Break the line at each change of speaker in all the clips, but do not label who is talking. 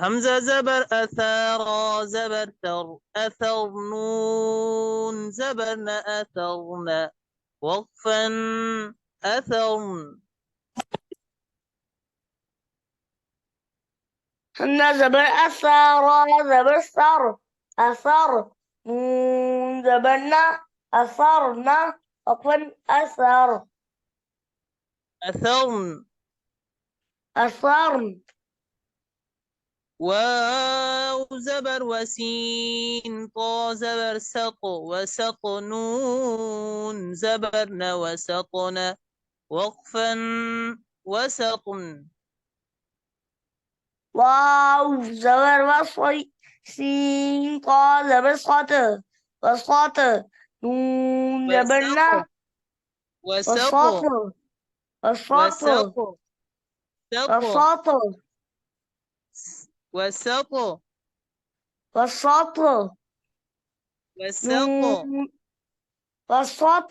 همزة زبر أثار زبر ثر أثر نون زبرنا أثرنا وقفا أثرن.
همزة زبر أثر، را زبر ثر، أثر، نون زبرنا، أثرنا، وقفا أثر،
أثرن.
أثرن.
واو زبر وسين طا زبر سط وسط نون زبرنا وسطنا وقفا وسطن.
واو زبر وصي، سين قا زبر صاد، وصاد، نون زبرنا،
وسط وسط
وصاد، وصاد،
وسط سط
وصاد،
وسط
وصاد،
وسط.
نون، وصاد،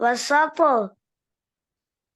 وسط،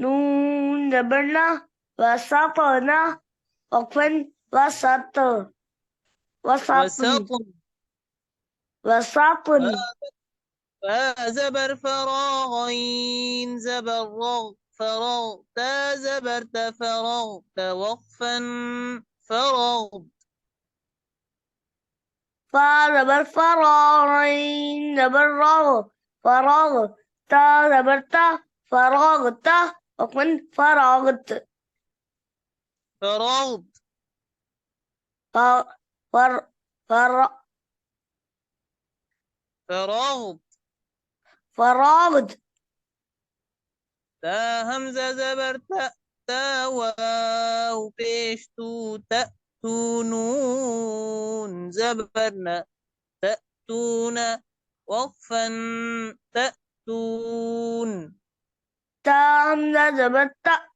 نون زبرنا، وسطنا، وقفا وسط، وسط،
وسط.
وسط.
فزبر فراغين زبر رغ فرغ تا زبرت فرغت وقفا فرغ.
فزبر فرارين زبر راغ، فراغ، تا زبرت فراغت، وقفا فراغت،
فرغت.
ف فر فر
فرغت.
فراغت.
تا همزة زبر تا، تا واو پیش تو تأتو نون زبرنا تأتون وقفا تأتون.
تا همزة زبر تا،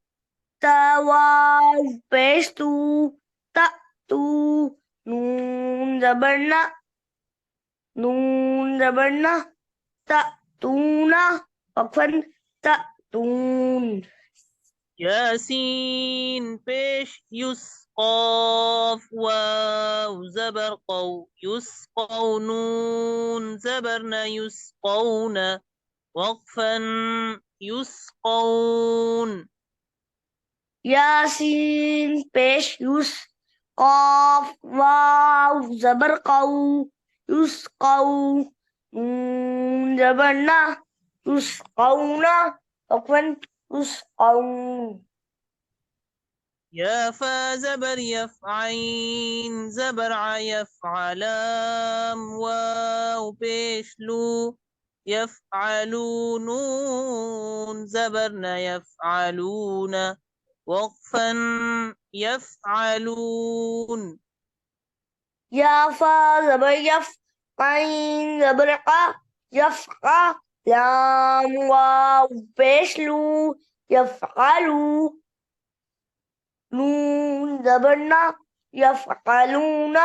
تا واو پیش تو، تا تو، نون زبرنا، نون زبرنا، تأتون، وقفا تأتون.
ياسين بيش يسقاف واو زبر قو يسقوا نون زبرنا يسقون وقفا يسقون.
ياسين بيش يس، قاف واو زبر قو، يسقوا، نون زبرنا، يسقون، وقفا يسقون.
يا فا زبر يفعين زبر يفعلام واو بيش لو يفعلون نون زبرنا يفعلون وقفا يفعلون.
يا فا زبر يف، عين زبر قا، يفقى، لام واو بيش لو، يفعلوا، نون زبرنا، يفعلون،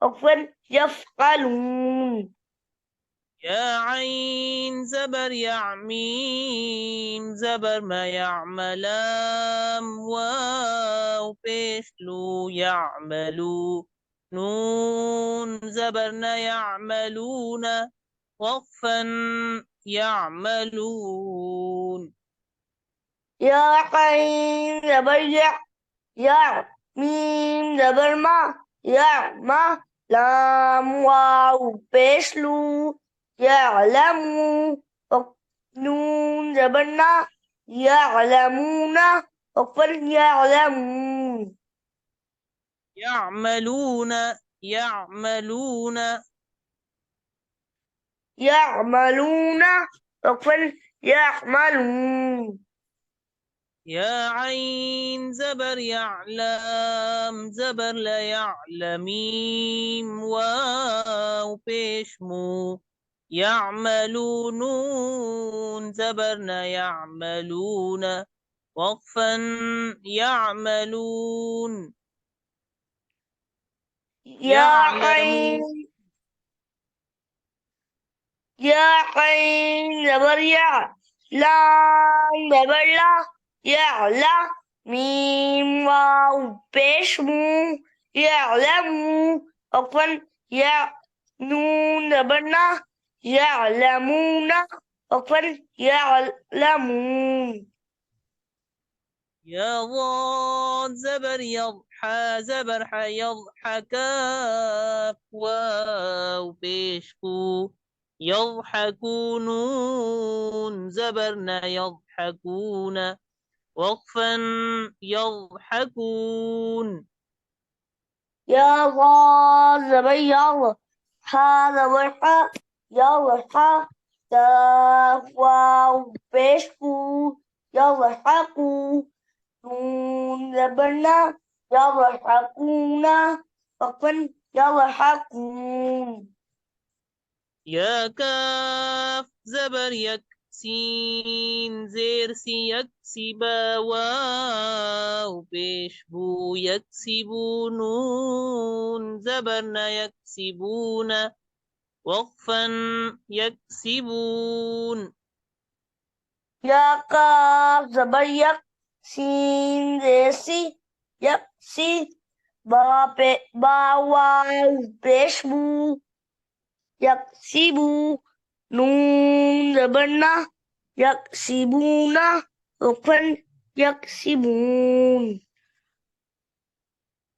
وقفا يفعلون.
يا عين زبر يعميم زبر ما يعملام واو بيشلو يعملوا نون زبرنا يعملون وقفا يعملون
يا عين زبر يا ميم زبر ما لام واو بيشلو يعلموا نون زبرنا يعلمون وقفل يعلمون
يعملون يعملون
يعملون وقفل يعملون
يا عين زبر يعلم زبر لا يعلميم واو بيشمو يعملون نون زبرنا يعملون وقفا يعملون
يا عين
يعلمون
يا عين زبر لام زبر يعلى ميم واو بيشمو يعلموا عفوا يا نون زبرنا يعلمون عفوا يعلمون
يا ضاد زبر يضحى زبر يضحك واو بيشكو يضحكون نون زبرنا يضحكون وقفا يضحكون
يا ضاد زبر يلا هذا وحى يضحى كاف واو بيشكو يضحكوا نون زبرنا يضحكون وقفا يضحكون
يا كاف زبر يكسين زير سي يكسبا واو بيشبو يكسبون نون زبرنا يكسبون وقفا يكسبون
يا قاف زبر سين زيسي يكسي با واو بيشبو يكسبو نون زبرنا يكسبون وقفا يكسبون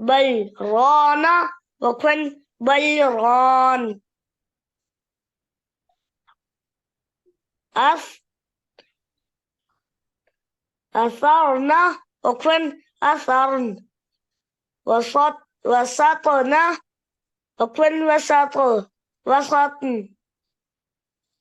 بل ران وقفا بل ران أث أثرنا وقفا أثرن وسطنا وقفا وسطن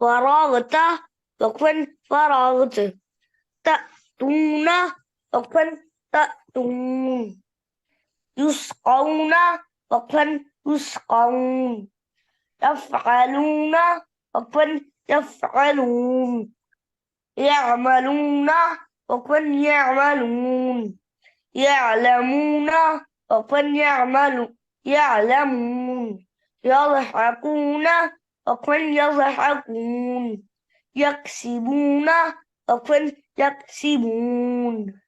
فراغت وقفا فراغت تأتون وقفا تأتون يسقون وقفا يسقون يفعلون وقفا يفعلون يعملون وقفا يعملون يعلمون وقفا يعلمون يضحكون وقفا يضحكون يكسبون وقفا يكسبون